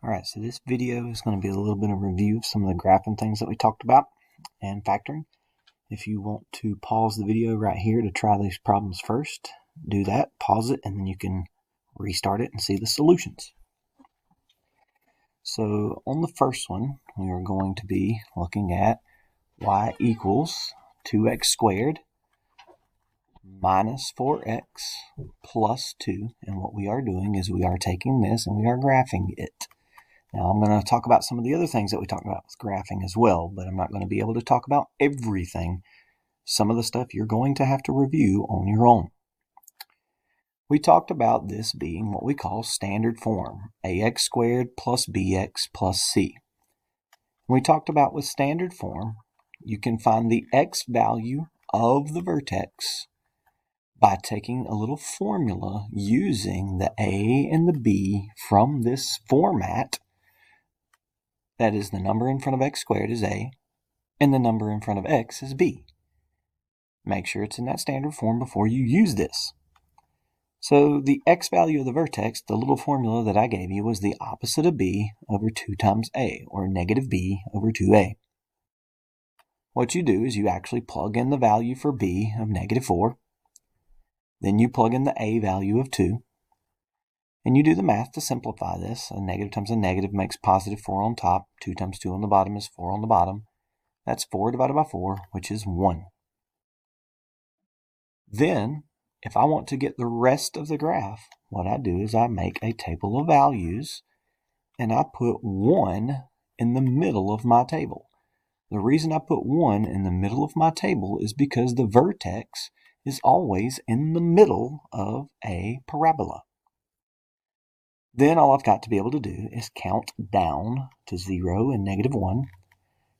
Alright, so this video is going to be a little bit of a review of some of the graphing things that we talked about and factoring. If you want to pause the video right here to try these problems first, do that, pause it, and then you can restart it and see the solutions. So on the first one, we are going to be looking at y equals 2x squared minus 4x plus 2. And what we are doing is we are taking this and we are graphing it. Now, I'm going to talk about some of the other things that we talked about with graphing as well, but I'm not going to be able to talk about everything. Some of the stuff you're going to have to review on your own. We talked about this being what we call standard form, ax squared plus bx plus c. We talked about with standard form, you can find the x value of the vertex by taking a little formula using the a and the b from this format. That is, the number in front of x squared is a, and the number in front of x is b. Make sure it's in that standard form before you use this. So the x value of the vertex, the little formula that I gave you, was the opposite of b over 2 times a, or negative b over 2a. What you do is you actually plug in the value for b of negative 4. Then you plug in the a value of 2. And you do the math to simplify this. A negative times a negative makes positive 4 on top. 2 times 2 on the bottom is 4 on the bottom. That's 4 divided by 4, which is 1. Then, if I want to get the rest of the graph, what I do is I make a table of values, and I put 1 in the middle of my table. The reason I put 1 in the middle of my table is because the vertex is always in the middle of a parabola. Then all I've got to be able to do is count down to 0 and negative 1,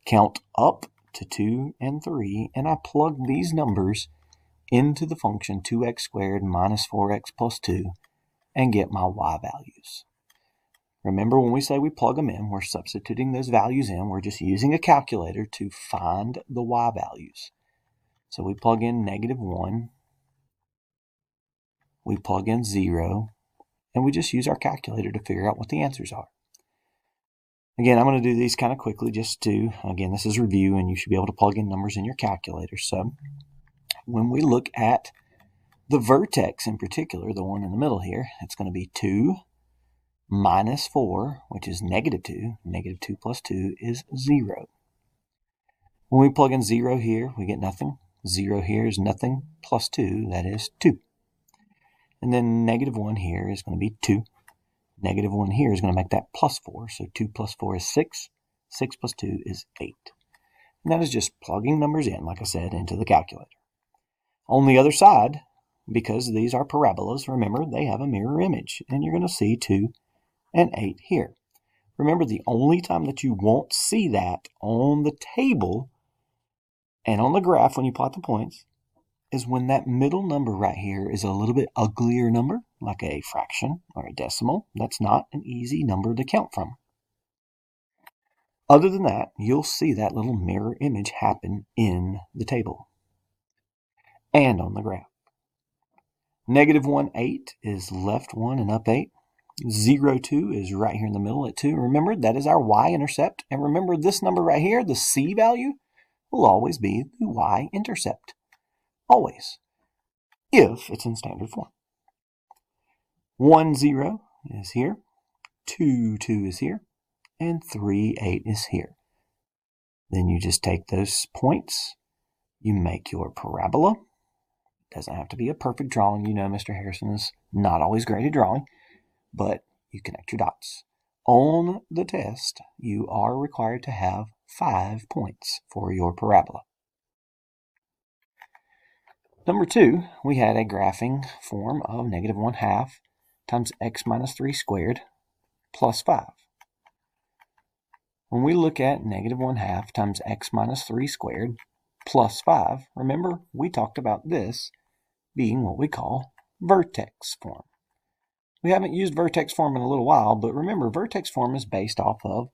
count up to 2 and 3, and I plug these numbers into the function 2x squared minus 4x plus 2 and get my y values. Remember, when we say we plug them in, we're substituting those values in. We're just using a calculator to find the y values. So we plug in negative 1, we plug in 0, and we just use our calculator to figure out what the answers are. Again, I'm going to do these kind of quickly just to, again, this is review, and you should be able to plug in numbers in your calculator. So when we look at the vertex in particular, the one in the middle here, it's going to be 2 minus 4, which is negative 2. Negative 2 plus 2 is 0. When we plug in 0 here, we get nothing. 0 here is nothing, plus 2, that is 2. And then negative 1 here is going to be 2. Negative 1 here is going to make that plus 4. So 2 plus 4 is 6. 6 plus 2 is 8. And that is just plugging numbers in, like I said, into the calculator. On the other side, because these are parabolas, remember, they have a mirror image. And you're going to see 2 and 8 here. Remember, the only time that you won't see that on the table and on the graph when you plot the points is when that middle number right here is a little bit uglier number, like a fraction or a decimal. That's not an easy number to count from. Other than that, you'll see that little mirror image happen in the table and on the graph. Negative 1, 8 is left 1 and up 8. 0, 2 is right here in the middle at 2. Remember, that is our y-intercept. And remember, this number right here, the c value, will always be the y-intercept. Always, if it's in standard form. 1, 0 is here, 2, 2 is here, and 3, 8 is here. Then you just take those points, you make your parabola. It doesn't have to be a perfect drawing. You know Mr. Harrison is not always great at drawing, but you connect your dots. On the test, you are required to have 5 points for your parabola. Number 2, we had a graphing form of negative 1/2 times x minus 3 squared plus 5. When we look at negative 1/2 times x minus 3 squared plus 5, remember, we talked about this being what we call vertex form. We haven't used vertex form in a little while, but remember, vertex form is based off of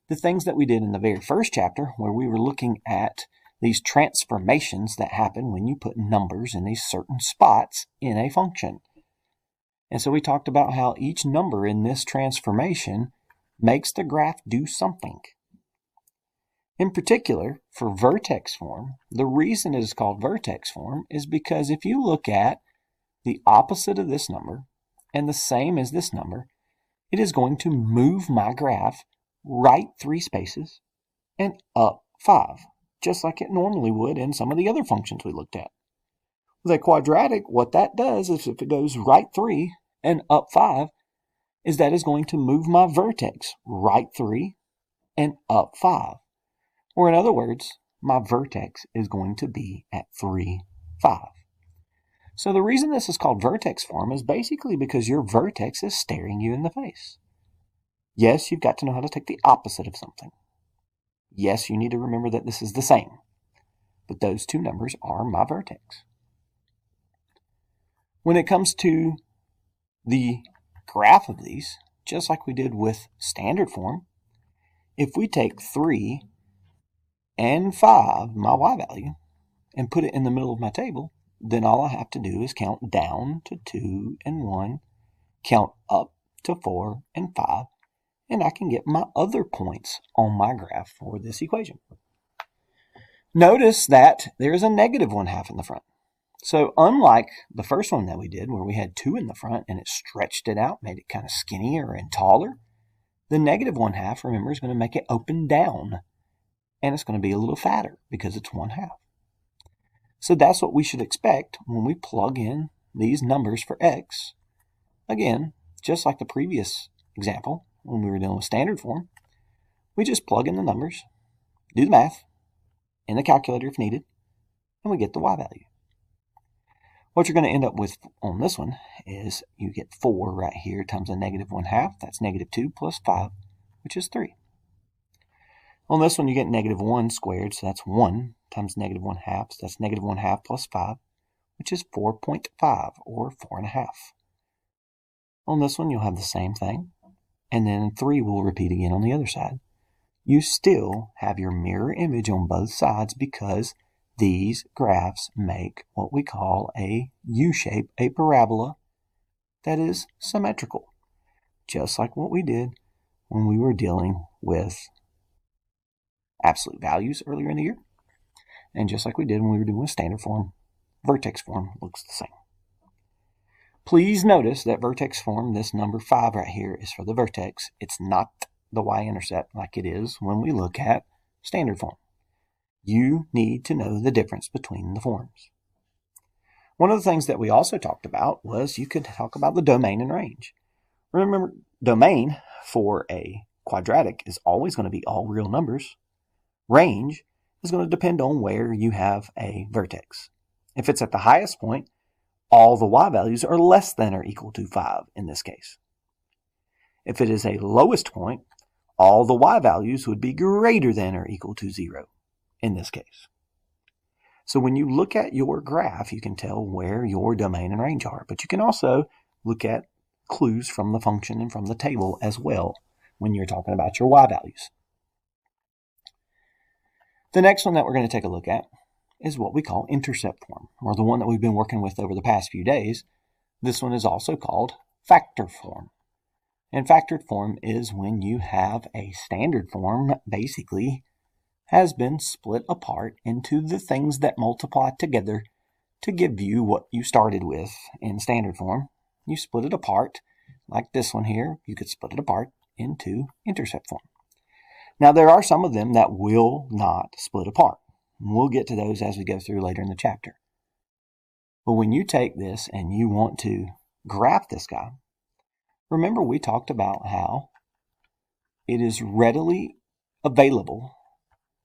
the things that we did in the very first chapter, where we were looking at these transformations that happen when you put numbers in these certain spots in a function. And so we talked about how each number in this transformation makes the graph do something. In particular, for vertex form, the reason it is called vertex form is because if you look at the opposite of this number and the same as this number, it is going to move my graph right 3 spaces and up 5, just like it normally would in some of the other functions we looked at. With a quadratic, what that does is if it goes right 3 and up 5, is that is going to move my vertex right 3 and up 5. Or in other words, my vertex is going to be at 3, 5. So the reason this is called vertex form is basically because your vertex is staring you in the face. Yes, you've got to know how to take the opposite of something. Yes, you need to remember that this is the same. But those two numbers are my vertex. When it comes to the graph of these, just like we did with standard form, if we take 3 and 5, my y value, and put it in the middle of my table, then all I have to do is count down to 2 and 1, count up to 4 and 5, and I can get my other points on my graph for this equation. Notice that there is a negative 1/2 in the front. So unlike the first one that we did, where we had 2 in the front and it stretched it out, made it kind of skinnier and taller, the negative 1/2, remember, is going to make it open down. And it's going to be a little fatter because it's 1/2. So that's what we should expect when we plug in these numbers for x. Again, just like the previous example, when we were dealing with standard form, we just plug in the numbers, do the math, in the calculator if needed, and we get the y value. What you're going to end up with on this one is you get 4 right here times a negative 1/2. That's negative 2 plus 5, which is 3. On this one, you get negative 1 squared, so that's 1 times negative 1/2. So that's negative 1/2 plus 5, which is 4.5, or 4.5. On this one, you'll have the same thing, and then 3 will repeat again on the other side. You still have your mirror image on both sides because these graphs make what we call a U-shape, a parabola that is symmetrical, just like what we did when we were dealing with absolute values earlier in the year, and just like we did when we were doing standard form, vertex form looks the same. Please notice that vertex form, this number 5 right here, is for the vertex. It's not the y-intercept like it is when we look at standard form. You need to know the difference between the forms. One of the things that we also talked about was you could talk about the domain and range. Remember, domain for a quadratic is always going to be all real numbers. Range is going to depend on where you have a vertex. If it's at the highest point, all the y values are less than or equal to 5 in this case. If it is a lowest point, all the y values would be greater than or equal to 0 in this case. So when you look at your graph, you can tell where your domain and range are, but you can also look at clues from the function and from the table as well when you're talking about your y values. The next one that we're going to take a look at is what we call intercept form, or the one that we've been working with over the past few days. This one is also called factor form. And factored form is when you have a standard form basically has been split apart into the things that multiply together to give you what you started with in standard form. You split it apart, like this one here, you could split it apart into intercept form. Now, there are some of them that will not split apart. We'll get to those as we go through later in the chapter. But when you take this and you want to graph this guy, remember we talked about how it is readily available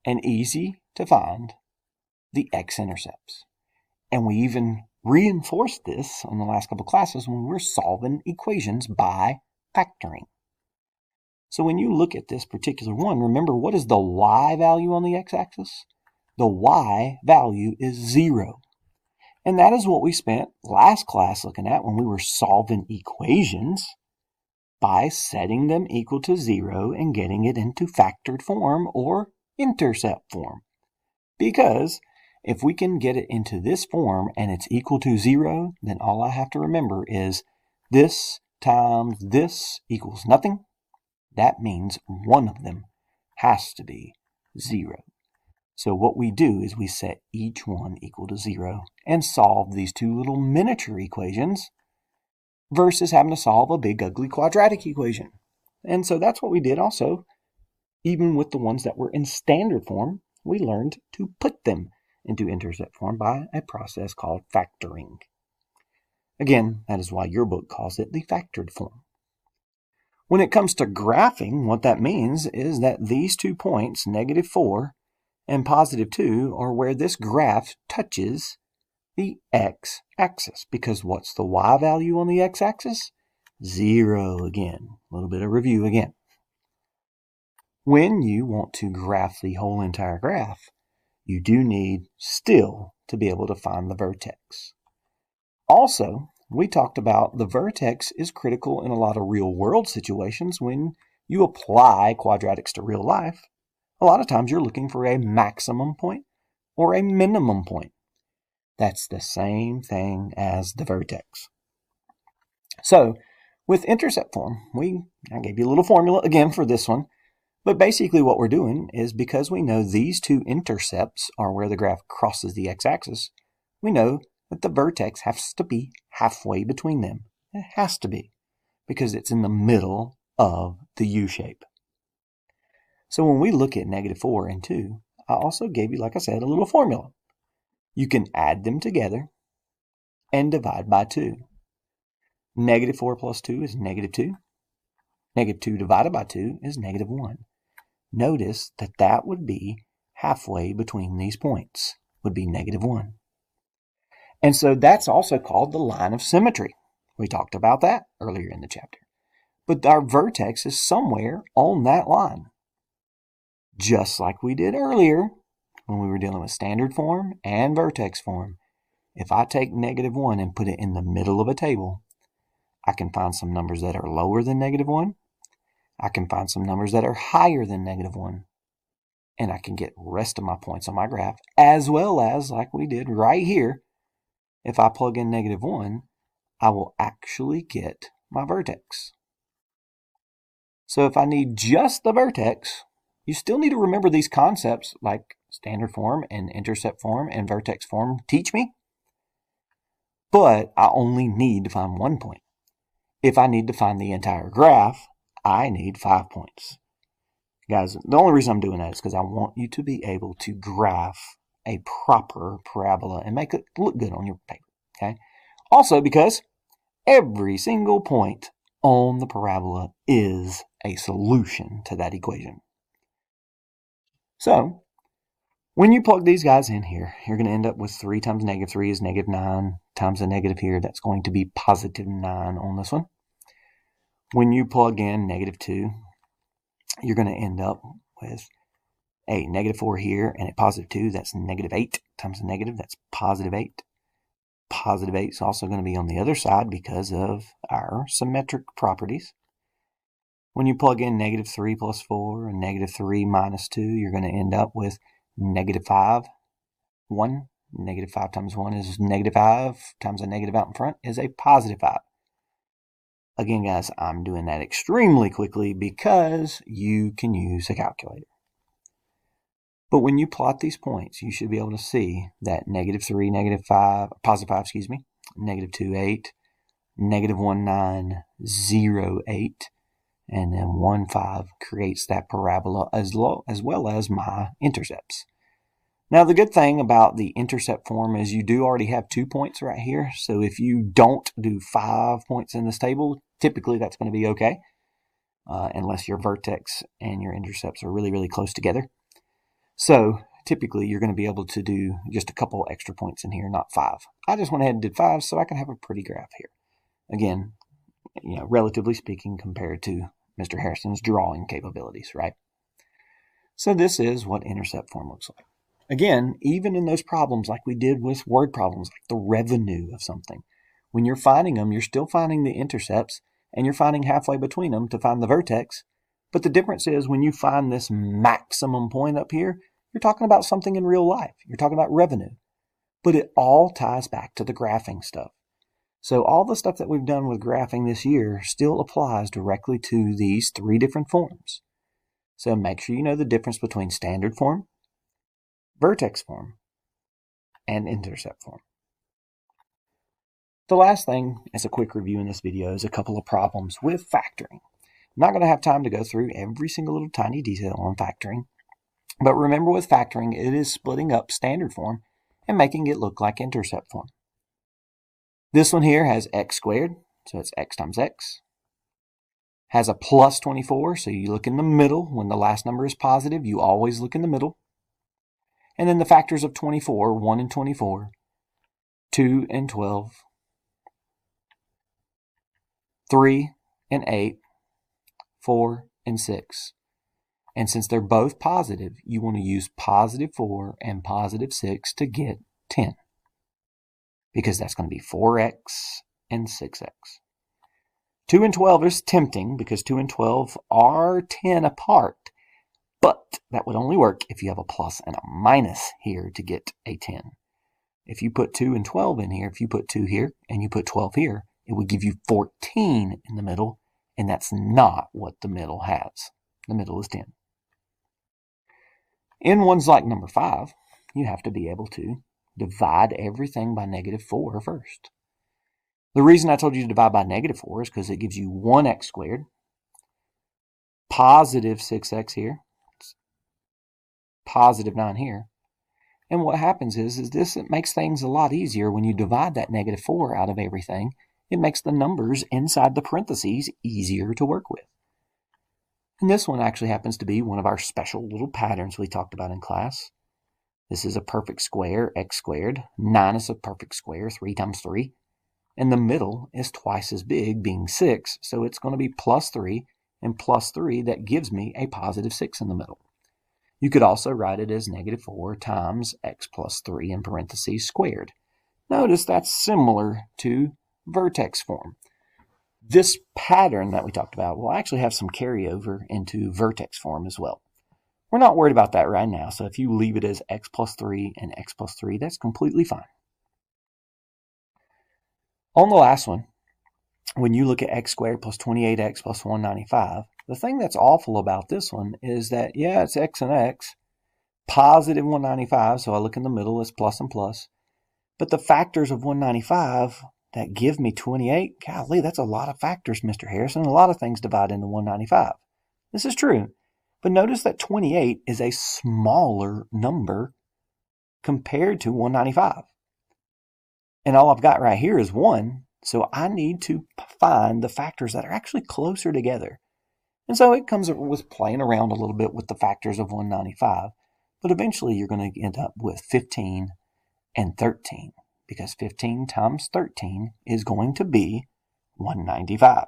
and easy to find the X-Intercepts. And we even reinforced this on the last couple of classes when we're solving equations by factoring. So when you look at this particular one, remember, what is the y value on the x-axis? The y value is 0. And that is what we spent last class looking at when we were solving equations by setting them equal to 0 and getting it into factored form or intercept form. Because if we can get it into this form and it's equal to 0, then all I have to remember is this times this equals nothing. that means one of them has to be 0. So what we do is we set each one equal to 0 and solve these two little miniature equations versus having to solve a big ugly quadratic equation. And so that's what we did also. Even with the ones that were in standard form, we learned to put them into intercept form by a process called factoring. Again, that is why your book calls it the factored form. When it comes to graphing, what that means is that these 2 points, -4 and +2, are where this graph touches the x-axis. Because what's the y value on the x-axis? 0 again. A little bit of review again. When you want to graph the whole entire graph, you do need still to be able to find the vertex. Also, we talked about the vertex is critical in a lot of real-world situations. When you apply quadratics to real life, a lot of times you're looking for a maximum point or a minimum point. That's the same thing as the vertex. So, with intercept form, I gave you a little formula again for this one, but basically what we're doing is because we know these two intercepts are where the graph crosses the x-axis, we know that the vertex has to be halfway between them. It has to be, because it's in the middle of the U-shape. So when we look at -4 and 2, I also gave you, like I said, a little formula. You can add them together and divide by 2. -4 plus 2 is -2. -2 divided by 2 is -1. Notice that that would be halfway between these points, would be -1. And so that's also called the line of symmetry. We talked about that earlier in the chapter. But our vertex is somewhere on that line. Just like we did earlier when we were dealing with standard form and vertex form. If I take -1 and put it in the middle of a table, I can find some numbers that are lower than -1. I can find some numbers that are higher than -1. And I can get the rest of my points on my graph, as well as, like we did right here, if I plug in -1, I will actually get my vertex. So if I need just the vertex, you still need to remember these concepts like standard form and intercept form and vertex form teach me. But I only need to find 1 point. If I need to find the entire graph, I need 5 points. Guys, the only reason I'm doing that is because I want you to be able to graph a proper parabola and make it look good on your paper. Okay. Also because every single point on the parabola is a solution to that equation. So, when you plug these guys in here, you're going to end up with 3 times -3 is -9 times a negative here. That's going to be +9 on this one. When you plug in -2, you're going to end up with a -4 here and a +2. That's -8 times a negative. That's +8. +8 is also going to be on the other side because of our symmetric properties. When you plug in -3 plus 4 and -3 minus 2, you're going to end up with -5. 1. -5 times 1 is -5 times a negative out in front is a +5. Again, guys, I'm doing that extremely quickly because you can use a calculator. But when you plot these points, you should be able to see that -3, -5, +5, -2, 8, -1, 9, 0, 8, and then 1, 5 creates that parabola as well as my intercepts. Now, the good thing about the intercept form is you do already have 2 points right here. So if you don't do 5 points in this table, typically that's going to be okay, unless your vertex and your intercepts are really, really close together. So typically you're going to be able to do just a couple extra points in here, not 5. I just went ahead and did 5 so I can have a pretty graph here. Again, relatively speaking, compared to Mr. Harrison's drawing capabilities, right? So this is what intercept form looks like. Again, even in those problems like we did with word problems, like the revenue of something, when you're finding them, you're still finding the intercepts, and you're finding halfway between them to find the vertex. But the difference is when you find this maximum point up here, you're talking about something in real life. You're talking about revenue. But it all ties back to the graphing stuff. So all the stuff that we've done with graphing this year still applies directly to these 3 different forms. So make sure you know the difference between standard form, vertex form, and intercept form. The last thing, as a quick review in this video, is a couple of problems with factoring. I'm not going to have time to go through every single little tiny detail on factoring, but remember with factoring, it is splitting up standard form and making it look like intercept form. This one here has x squared, so it's x times x. Has a plus 24, so you look in the middle. When the last number is positive, you always look in the middle. And then the factors of 24, 1 and 24, 2 and 12, 3 and 8, 4 and 6. And since they're both positive, you want to use positive 4 and positive 6 to get 10. Because that's going to be 4x and 6x. 2 and 12 is tempting because 2 and 12 are 10 apart. But that would only work if you have a plus and a minus here to get a 10. If you put 2 and 12 in here, if you put 2 here and you put 12 here, it would give you 14 in the middle, and that's not what the middle has. The middle is 10. In ones like number 5, you have to be able to divide everything by -4 first. The reason I told you to divide by -4 is because it gives you 1x squared, positive 6x here, positive 9 here. And what happens is it makes things a lot easier when you divide that -4 out of everything. It makes the numbers inside the parentheses easier to work with. And this one actually happens to be one of our special little patterns we talked about in class. This is a perfect square, x squared. 9 is a perfect square, 3 times 3. And the middle is twice as big, being 6. So it's going to be plus 3 and plus 3. That gives me a positive 6 in the middle. You could also write it as -4 times x plus 3 in parentheses squared. Notice that's similar to vertex form. This pattern that we talked about will actually have some carryover into vertex form as well. We're not worried about that right now, so if you leave it as x plus 3 and x plus 3, that's completely fine. On the last one, when you look at x squared plus 28x plus 195, the thing that's awful about this one is that, yeah, it's x and x, positive 195, so I look in the middle, it's plus and plus. But the factors of 195 that give me 28, golly, that's a lot of factors, Mr. Harrison. A lot of things divide into 195. This is true. But notice that 28 is a smaller number compared to 195. And all I've got right here is 1. So I need to find the factors that are actually closer together. And so it comes with playing around a little bit with the factors of 195. But eventually you're going to end up with 15 and 13. Because 15 times 13 is going to be 195.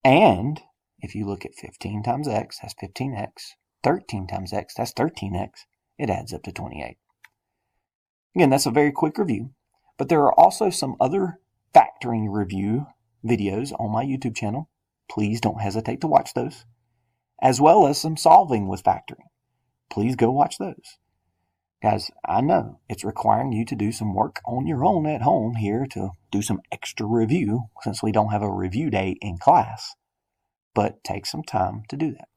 And if you look at 15 times x, that's 15x. 13 times x, that's 13x. It adds up to 28. Again, that's a very quick review. But there are also some other factoring review videos on my YouTube channel. Please don't hesitate to watch those. As well as some solving with factoring. Please go watch those. Guys, I know it's requiring you to do some work on your own at home here to do some extra review since we don't have a review day in class. But take some time to do that.